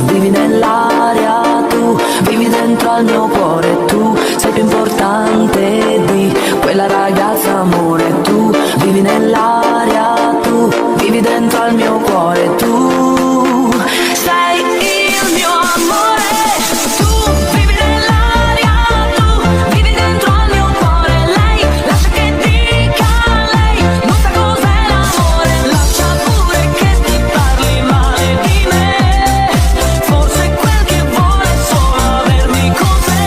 vivi nell'aria, tu vivi dentro al mio cuore, tu sei più importante di quella ragazza, amore, tu vivi nell'aria, tu vivi dentro al mio cuore, tu sei il mio amore, tu vivi nell'aria, tu vivi dentro al mio cuore, lei lascia che dica lei, non sa cos'è l'amore, lascia pure che ti parli male di me, forse quel che vuole è solo avermi con sé,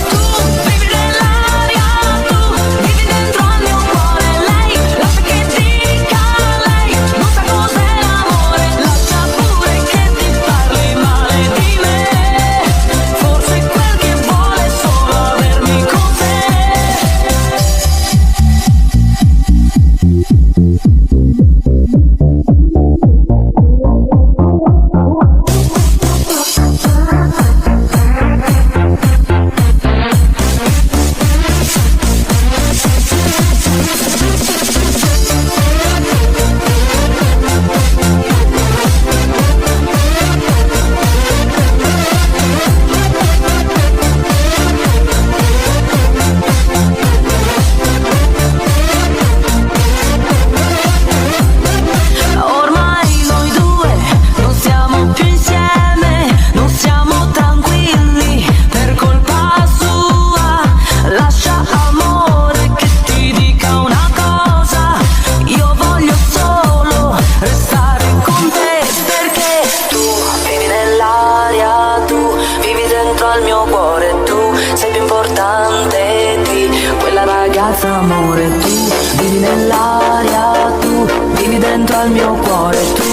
tu vivi nell'aria, tu vivi dentro al mio cuore, lei lascia che dica lei, non sa cos'è l'amore, lascia pure che ti parli male di me, forse quel che vuole è solo avermi con sé. Ormai noi due non siamo più insieme, non siamo tranquilli per colpa sua. Lascia, amore, che ti dica una cosa, io voglio solo restare con te, perché tu vivi nell'aria, tu vivi dentro al mio cuore, tu sei più importante di quella ragazza, amore, tu vivi nell'aria, tu vivi dentro al mio cuore, tu